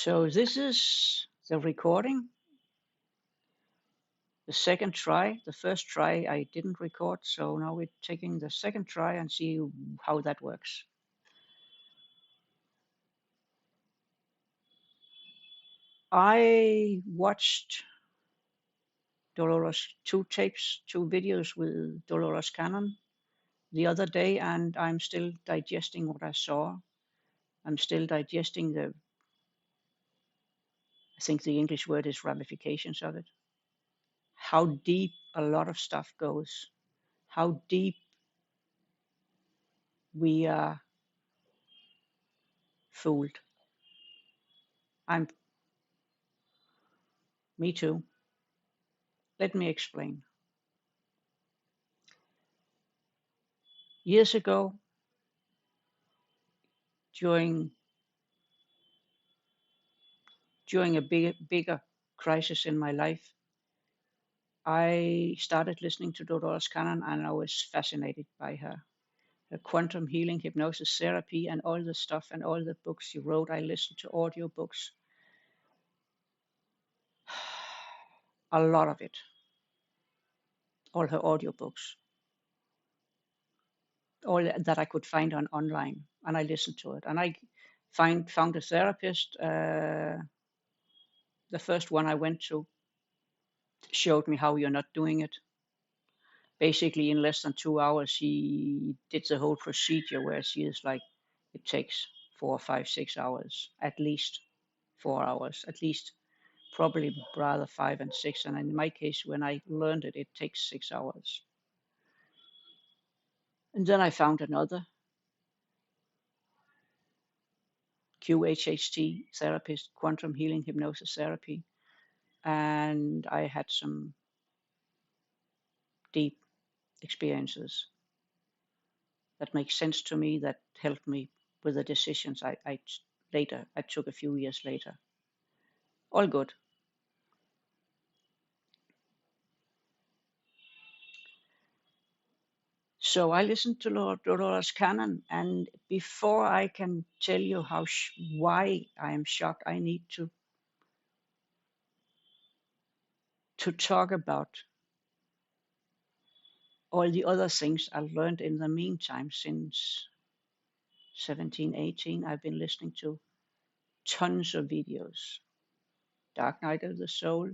So this is the recording, the second try. The first try I didn't record, so now we're taking the second try and see how that works. I watched two videos with Dolores Cannon the other day, and I'm still digesting what I saw. I'm still digesting I think the English word is ramifications of it. How deep a lot of stuff goes, how deep we are fooled. Me too. Let me explain. Years ago, during a bigger crisis in my life, I started listening to Dolores Cannon, and I was fascinated by her quantum healing, hypnosis therapy, and all the stuff and all the books she wrote. I listened to audio books, a lot of it, all her audio books, all that I could find online, and I listened to it. And I found a therapist. The first one I went to showed me how you're not doing it. Basically, in less than 2 hours, she did the whole procedure where she is like, it takes 4, 5, 6 hours, at least 4 hours, at least, probably rather 5 and 6. And in my case, when I learned it, it takes 6 hours. And then I found another QHHT therapist, quantum healing hypnosis therapy. And I had some deep experiences that make sense to me, that helped me with the decisions I took a few years later. All good. So I listened to Dolores Cannon, and before I can tell you why I am shocked, I need to talk about all the other things I learned in the meantime. Since 17, 18, I've been listening to tons of videos. Dark Night of the Soul,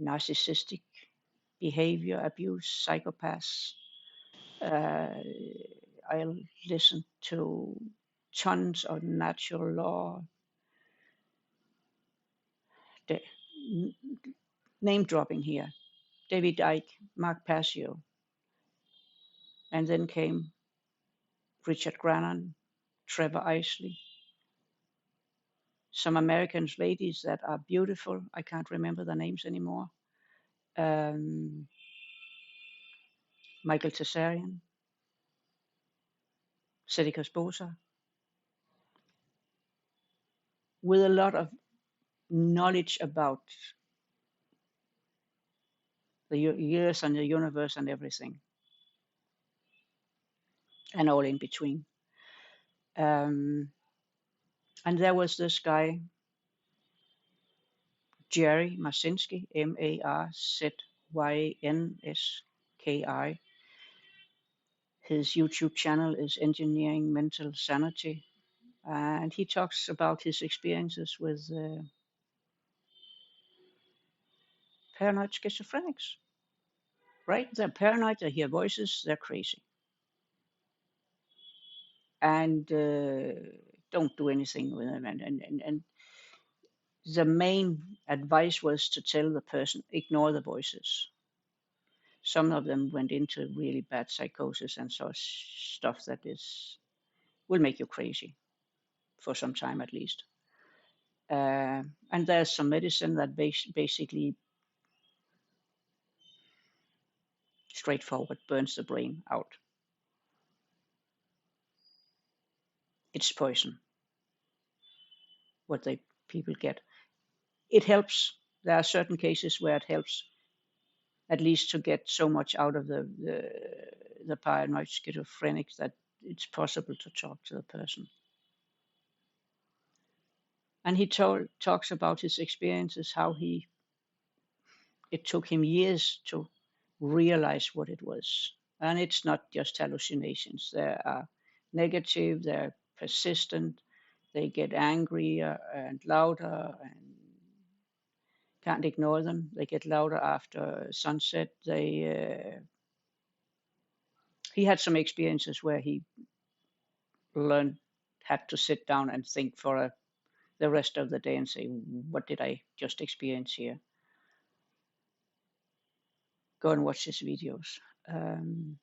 narcissistic behavior, abuse, psychopaths. I listened to tons of natural law, name dropping here, David Icke, Mark Passio, and then came Richard Grannon, Trevor Isley, some American ladies that are beautiful. I can't remember the names anymore. Michael Tessarian, Sedika Sposa, with a lot of knowledge about the years and the universe and everything, and all in between. And there was this guy, Jerry Marzinski, Marzynski. His YouTube channel is Engineering Mental Sanity, and he talks about his experiences with paranoid schizophrenics. Right? They're paranoid, they hear voices, they're crazy. And don't do anything with them. And the main advice was to tell the person, ignore the voices. Some of them went into really bad psychosis and so stuff that will make you crazy for some time at least. And there's some medicine that basically straightforward burns the brain out. It's poison, what people get. It helps. There are certain cases where it helps, at least to get so much out of the paranoid schizophrenic that it's possible to talk to the person. And he talks about his experiences, how it took him years to realize what it was. And it's not just hallucinations. They are negative, they're persistent, they get angrier and louder and can't ignore them. They get louder after sunset. He had some experiences where he learned, had to sit down and think for the rest of the day and say, what did I just experience here? Go and watch his videos. And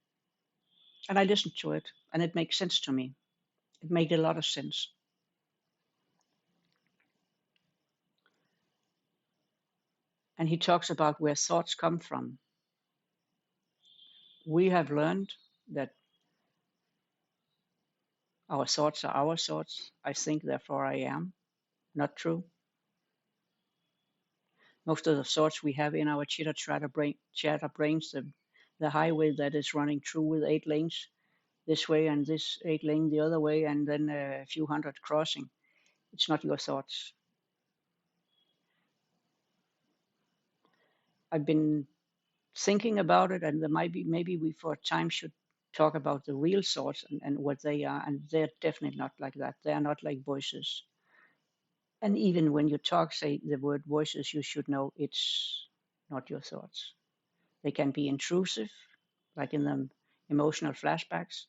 I listened to it, and it makes sense to me. It made a lot of sense. And he talks about where thoughts come from. We have learned that our thoughts are our thoughts. I think, therefore I am. Not true. Most of the thoughts we have in our chatter brains, the highway that is running through with 8 lanes this way and this 8 lane the other way, and then a few hundred crossing. It's not your thoughts. I've been thinking about it, and there might be, maybe we for a time should talk about the real thoughts and what they are, and they're definitely not like that. They are not like voices. And even when you talk, say the word voices, you should know it's not your thoughts. They can be intrusive, like in the emotional flashbacks.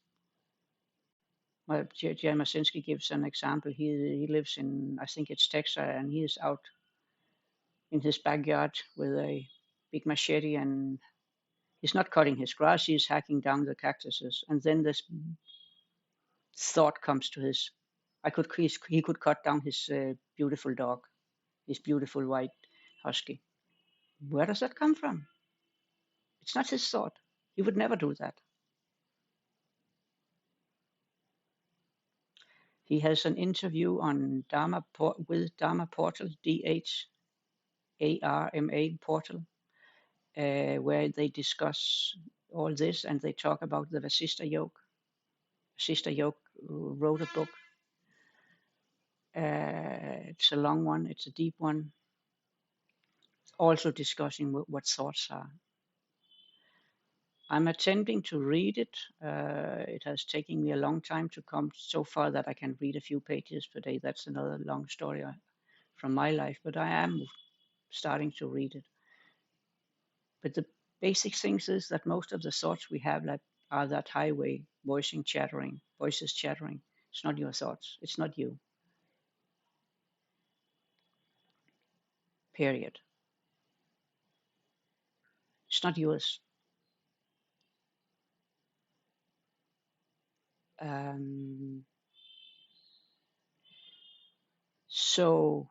Well, Jerry Masinski gives an example. He lives in, I think it's Texas, and he is out in his backyard with a big machete, and he's not cutting his grass, he's hacking down the cactuses. And then this thought comes to he could cut down his beautiful dog, his beautiful white husky. Where does that come from? It's not his thought. He would never do that. He has an interview on with Dharma Portal, DHARMA Portal, where they discuss all this, and they talk about the Vasista yoke. Vasista yoke wrote a book. It's a long one. It's a deep one. Also discussing what thoughts are. I'm attempting to read it. It has taken me a long time to come so far that I can read a few pages per day. That's another long story from my life, but I am starting to read it. But the basic things is that most of the thoughts we have are that highway, voices chattering. It's not your thoughts. It's not you. Period. It's not yours. So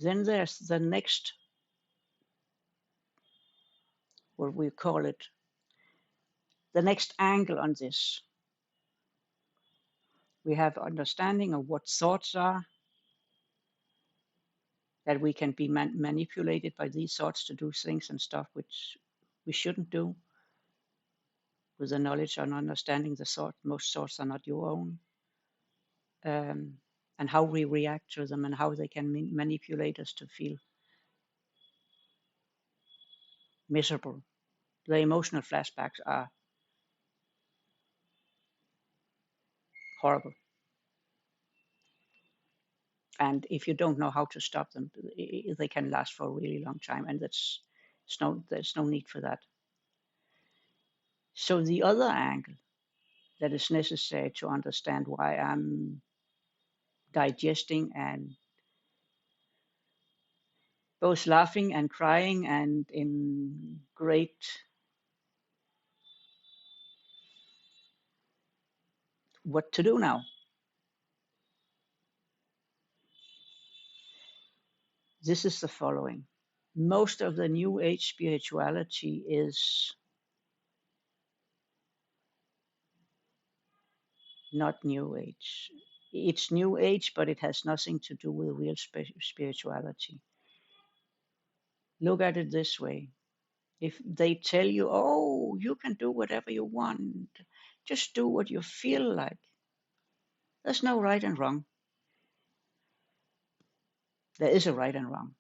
then there's the next, what we call it, the next angle on this. We have understanding of what thoughts are, that we can be manipulated by these thoughts to do things and stuff which we shouldn't do. With the knowledge and understanding the thought, most thoughts are not your own. And how we react to them and how they can manipulate us to feel miserable. The emotional flashbacks are horrible. And if you don't know how to stop them, they can last for a really long time. And there's no need for that. So the other angle that is necessary to understand why I'm digesting and both laughing and crying and in great what to do now. This is the following. Most of the New Age spirituality is not New Age. It's New Age, but it has nothing to do with real spirituality. Look at it this way. If they tell you, oh, you can do whatever you want, just do what you feel like. There's no right and wrong. There is a right and wrong.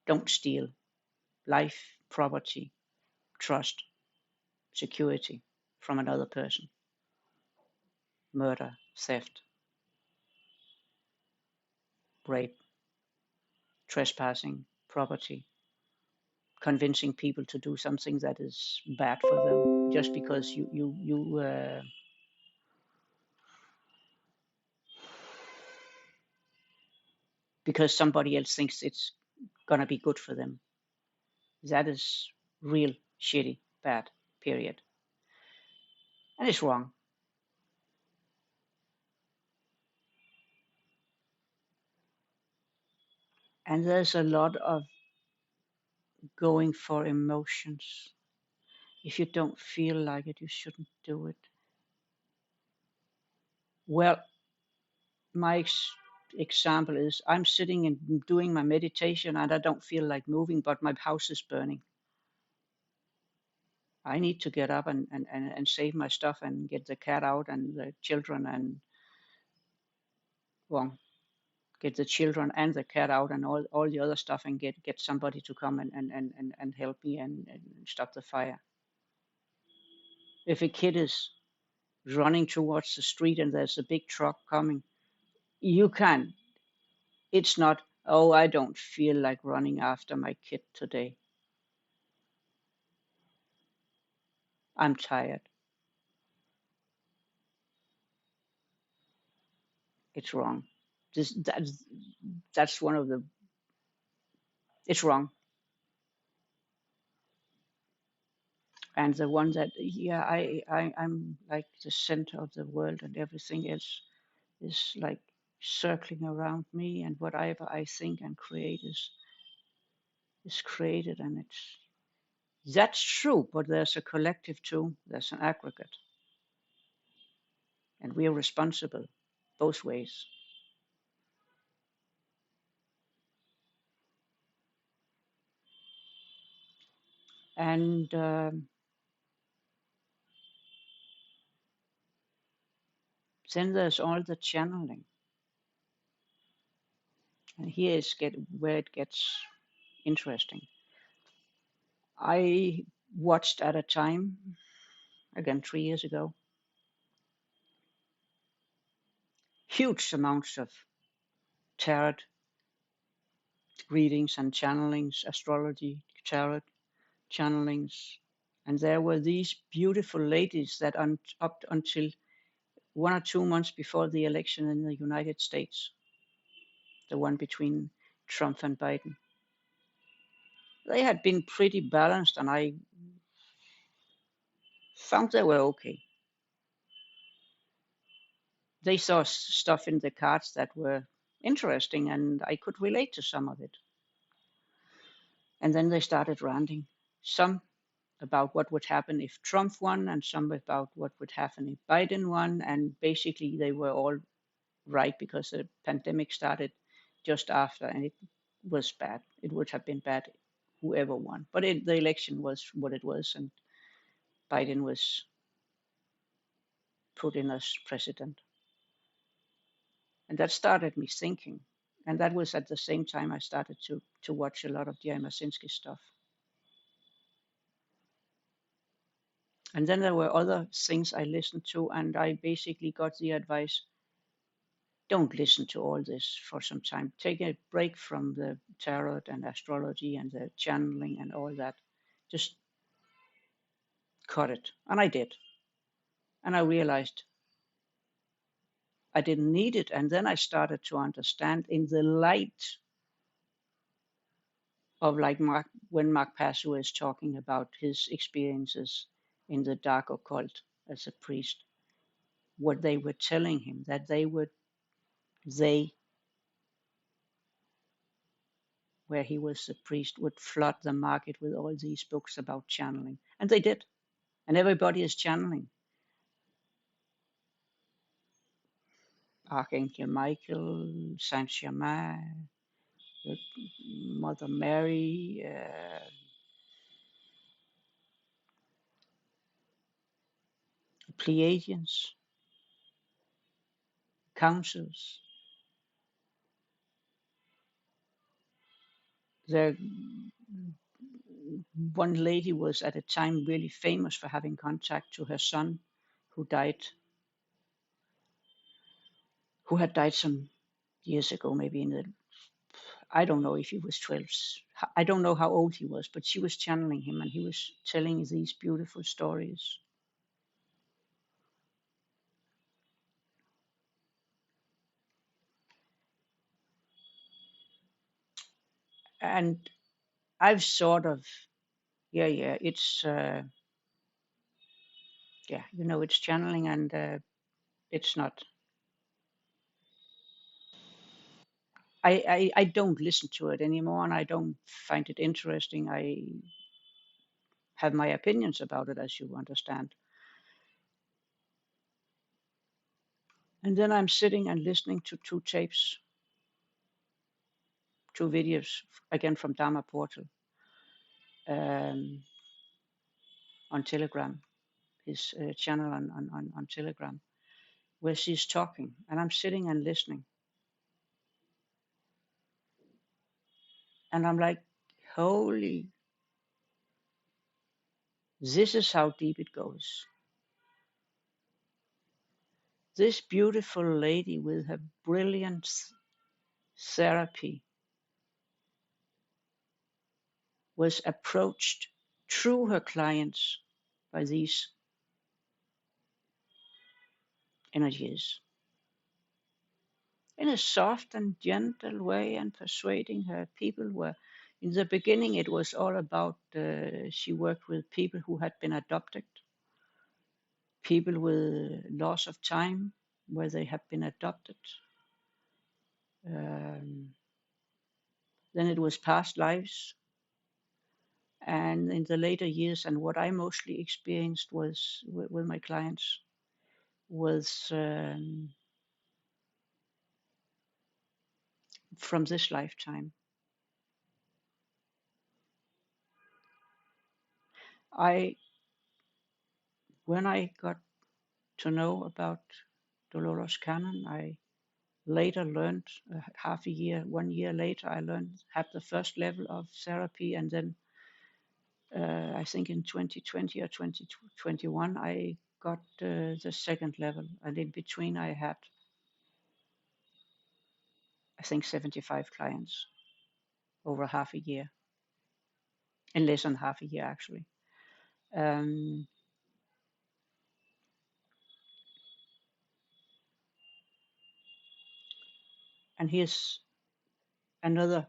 Don't steal life, property, trust, security from another person. Murder, theft, rape, trespassing, property, convincing people to do something that is bad for them just because because somebody else thinks it's gonna be good for them. That is real shitty, bad, period. And it's wrong. And there's a lot of going for emotions. If you don't feel like it, you shouldn't do it. Well, my example is I'm sitting and doing my meditation and I don't feel like moving, but my house is burning. I need to get up and save my stuff and get the cat out and the children and, well, get the children and the cat out and all the other stuff and get somebody to come and help me and stop the fire. If a kid is running towards the street and there's a big truck coming, you can. It's not, oh, I don't feel like running after my kid today. I'm tired. It's wrong. This that's one of the. It's wrong. And the one that, yeah, I'm like the center of the world and everything else is like circling around me and whatever I think and create is created and that's true, but there's a collective too. There's an aggregate, and we are responsible both ways. And then there's all the channeling, and here is where it gets interesting. I watched at a time, again 3 years ago, huge amounts of tarot readings and channelings, astrology, tarot channelings, and there were these beautiful ladies that up until 1 or 2 months before the election in the United States, the one between Trump and Biden, they had been pretty balanced, and I found they were okay. They saw stuff in the cards that were interesting, and I could relate to some of it. And then they started ranting, some about what would happen if Trump won, and some about what would happen if Biden won. And basically, they were all right because the pandemic started just after, and it was bad. It would have been bad whoever won. But the election was what it was, and Biden was put in as president. And that started me thinking. And that was at the same time I started to watch a lot of Jerry Masinski stuff. And then there were other things I listened to, and I basically got the advice, don't listen to all this for some time. Take a break from the tarot and astrology and the channeling and all that. Just cut it. And I did. And I realized I didn't need it. And then I started to understand in the light of like when Mark Passio is talking about his experiences in the dark occult as a priest, what they were telling him, that they, where he was a priest, would flood the market with all these books about channeling. And they did. And everybody is channeling. Archangel Michael, Saint Germain, Mother Mary, Pleiadians, councils. There, one lady was at a time really famous for having contact to her son, who had died some years ago, maybe in the, I don't know if he was 12. I don't know how old he was, but she was channeling him and he was telling these beautiful stories. And I've sort of, yeah, it's, it's channeling and it's not, I don't listen to it anymore and I don't find it interesting. I have my opinions about it, as you understand. And then I'm sitting and listening to two tapes, two videos, again from Dharma Portal um, on Telegram, his channel on Telegram, where she's talking. And I'm sitting and listening. And I'm like, holy, this is how deep it goes. This beautiful lady with her brilliant therapy was approached through her clients by these energies in a soft and gentle way and persuading her. People were, in the beginning, it was all about, she worked with people who had been adopted, people with loss of time where they had been adopted. Then it was past lives. And in the later years, and what I mostly experienced was with my clients was from this lifetime. When I got to know about Dolores Cannon, I later learned, 1 year later, I had the first level of therapy, and then I think in 2020 or 2021, I got the second level, and in between I had, I think, 75 clients over half a year, in less than half a year actually. Um, and here's another,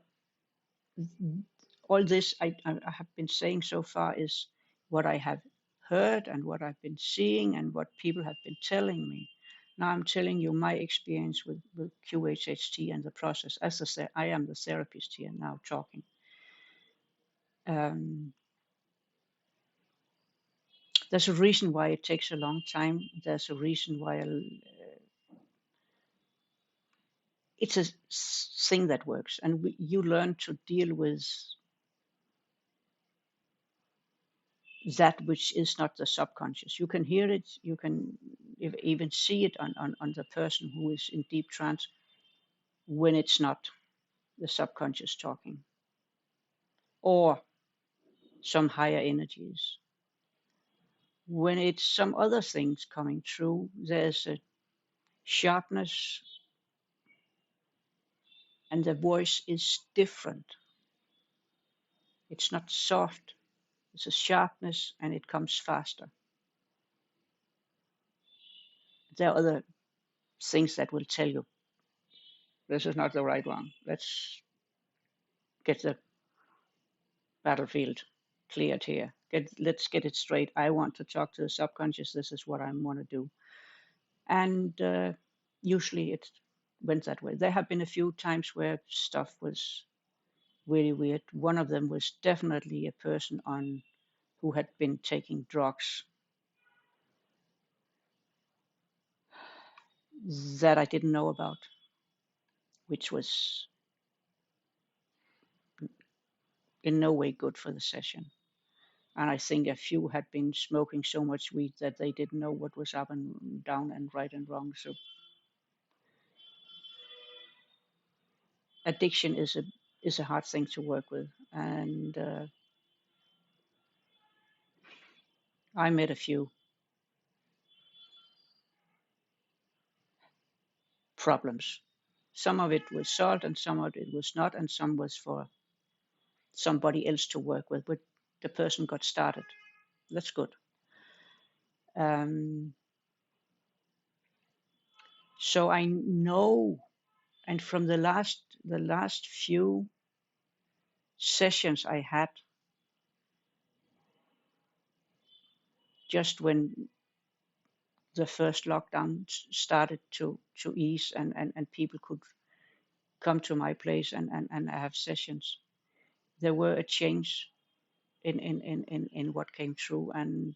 all this I have been saying so far is what I have heard and what I've been seeing and what people have been telling me. Now I'm telling you my experience with QHHT and the process. As I said, I am the therapist here now talking. There's a reason why it takes a long time. There's a reason why it's a thing that works, and you learn to deal with that which is not the subconscious. You can hear it, you can even see it on the person who is in deep trance when it's not the subconscious talking or some higher energies. When it's some other things coming through, there's a sharpness and the voice is different. It's not soft, it's a sharpness and it comes faster. There are other things that will tell you this is not the right one. Let's get the battlefield cleared here. Let's get it straight. I want to talk to the subconscious. This is what I want to do. And usually it went that way. There have been a few times where stuff was really weird. One of them was definitely a person who had been taking drugs that I didn't know about, which was in no way good for the session. And I think a few had been smoking so much weed that they didn't know what was up and down and right and wrong. So addiction is a hard thing to work with, and I met a few problems. Some of it was solved, and some of it was not, and some was for somebody else to work with, but the person got started. That's good. Um, so I know, and from the last few sessions I had, just when the first lockdown started to ease, and people could come to my place and have sessions, there were a change in what came through, and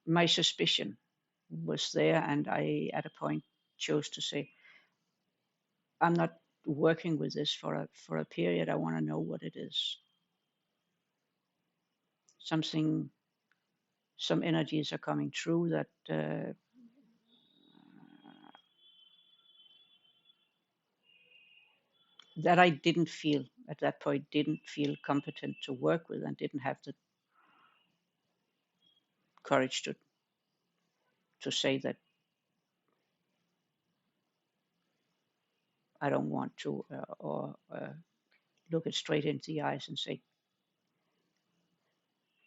my suspicion was there, and I at a point chose to say, I'm not working with this for a period. I want to know what it is. Something, some energies are coming through that I didn't feel at that point, didn't feel competent to work with, and didn't have the courage to say that I don't want to, or look it straight into the eyes and say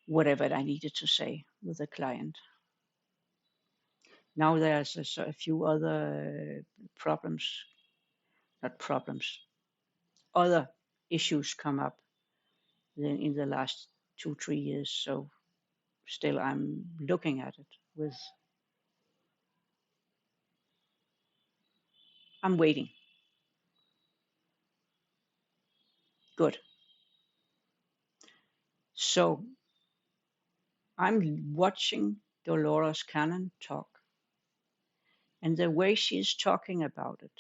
whatever I needed to say with the client. Now there's a few other problems, not problems, other issues come up in the last 2-3 years. So still I'm looking at it with, I'm waiting. Good. So I'm watching Dolores Cannon talk, and the way she's talking about it,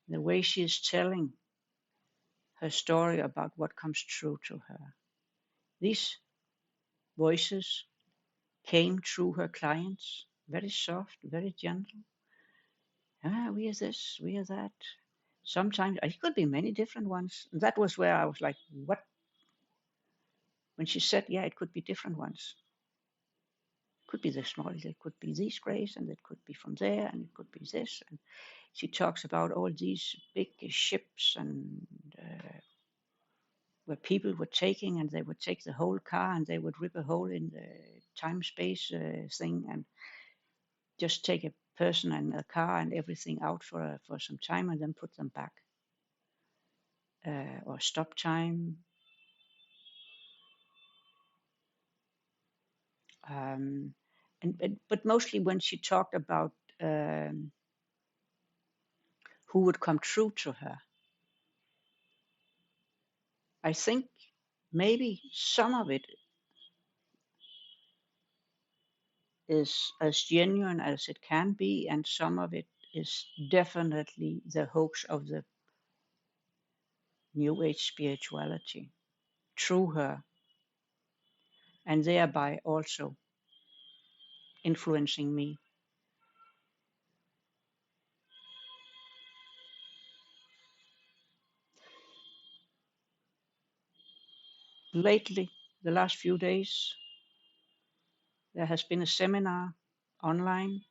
the way she's telling her story about what comes true to her, these voices came through her clients, very soft, very gentle. We are this, we are that. Sometimes it could be many different ones. That was where I was like, what? When she said, yeah, it could be different ones. It could be this model, it could be these grays, and it could be from there, and it could be this. And she talks about all these big ships, and where people were taking, and they would take the whole car, and they would rip a hole in the time-space thing, and just take a person and a car and everything out for some time, and then put them back, or stop time. But mostly when she talked about who would come true to her, I think maybe some of it is as genuine as it can be, and some of it is definitely the hoax of the New Age spirituality through her, and thereby also influencing me. Lately, the last few days, there has been a seminar online,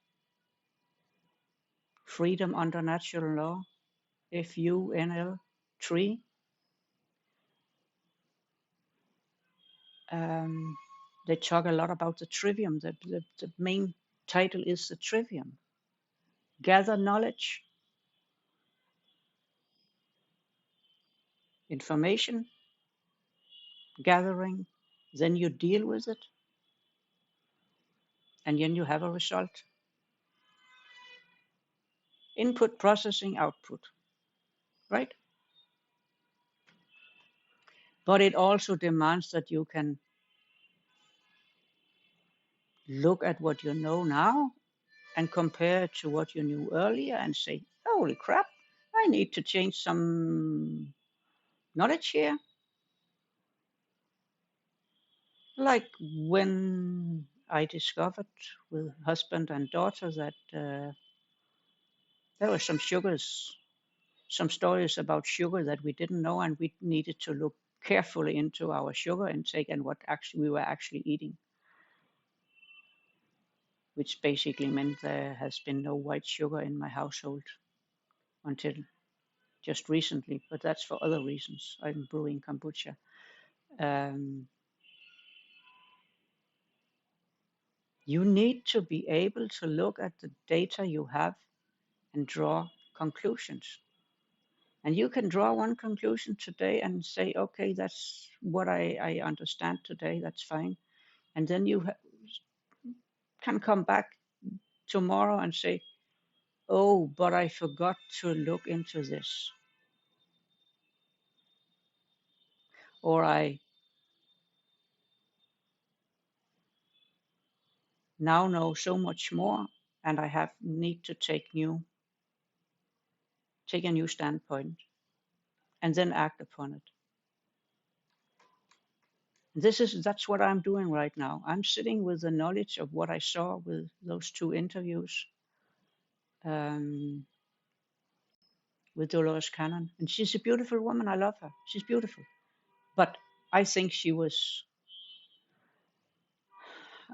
Freedom Under Natural Law, FUNL 3. They talk a lot about the Trivium. The main title is the Trivium. Gather knowledge, information, gathering, then you deal with it, and then you have a result. Input, processing, output, right? But it also demands that you can look at what you know now and compare it to what you knew earlier and say, holy crap, I need to change some knowledge here. Like when I discovered with husband and daughter that there were some sugars, some stories about sugar that we didn't know, and we needed to look carefully into our sugar intake and what actually we were actually eating, which basically meant there has been no white sugar in my household until just recently, but that's for other reasons. I'm brewing kombucha. Um, you need to be able to look at the data you have and draw conclusions. And you can draw one conclusion today and say, okay, that's what I understand today, that's fine. And then you can come back tomorrow and say, oh, but I forgot to look into this. Or I now know so much more and I have need to take a new standpoint and then act upon it. That's what I'm doing right now. I'm sitting with the knowledge of what I saw with those 2 interviews with Dolores Cannon, and she's a beautiful woman. I love her. She's beautiful, but I think she was,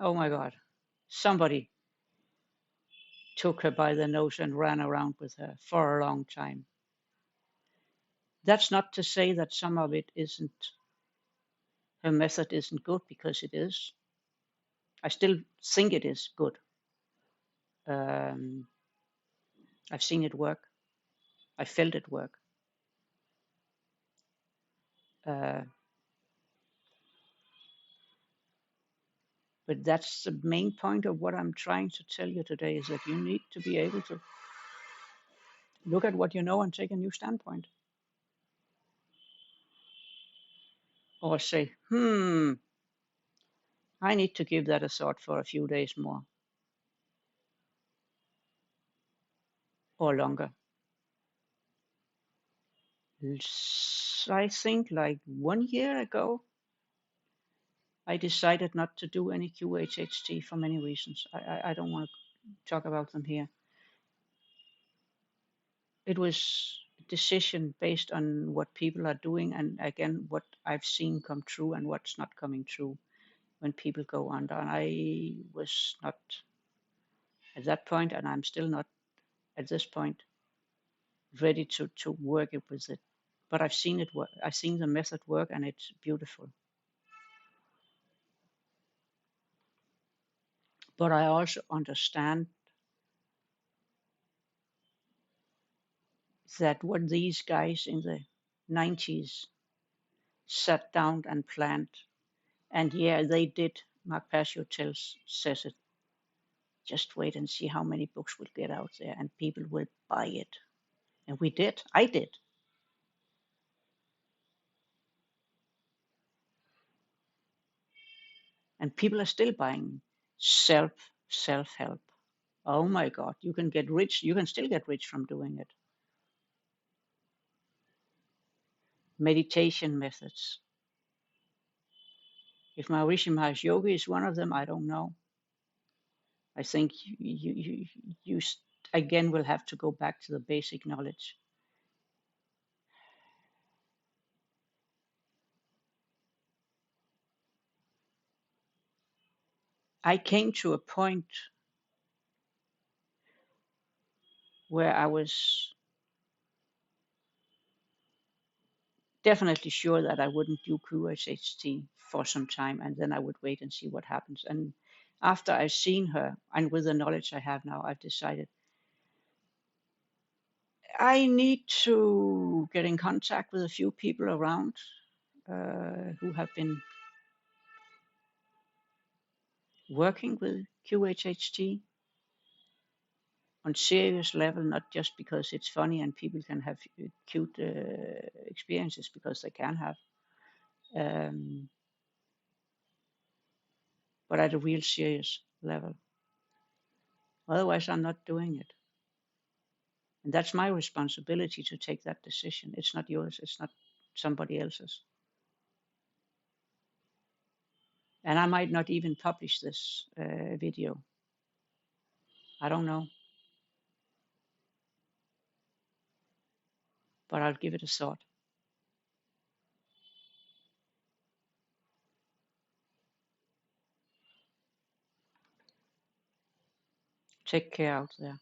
oh my God, somebody took her by the nose and ran around with her for a long time. That's not to say that some of it isn't, her method isn't good, because it is. I still think it is good. I've seen it work. I felt it work. Uh, but that's the main point of what I'm trying to tell you today, is that you need to be able to look at what you know and take a new standpoint. Or say, I need to give that a thought for a few days more or longer. I think like 1 year ago, I decided not to do any QHHT for many reasons. I don't want to talk about them here. It was a decision based on what people are doing, and again, what I've seen come true and what's not coming true when people go under. And I was not at that point, and I'm still not at this point, ready to work it with it. But I've seen it work. I've seen the method work, and it's beautiful. But I also understand that what these guys in the 90s sat down and planned, and yeah, they did. Mark Passio says it. Just wait and see how many books will get out there, and people will buy it. And we did. I did. And people are still buying self-help. Oh my God, you can get rich. You can still get rich from doing it. Meditation methods. If Maharishi Mahesh Yogi is one of them, I don't know. I think you again will have to go back to the basic knowledge. I came to a point where I was definitely sure that I wouldn't do QHHT for some time, and then I would wait and see what happens. And after I've seen her, and with the knowledge I have now, I've decided I need to get in contact with a few people around who have been working with QHHT on serious level, not just because it's funny and people can have cute experiences, because they can have, but at a real serious level. Otherwise, I'm not doing it. And that's my responsibility to take that decision. It's not yours. It's not somebody else's. And I might not even publish this video. I don't know, but I'll give it a thought. Take care out there.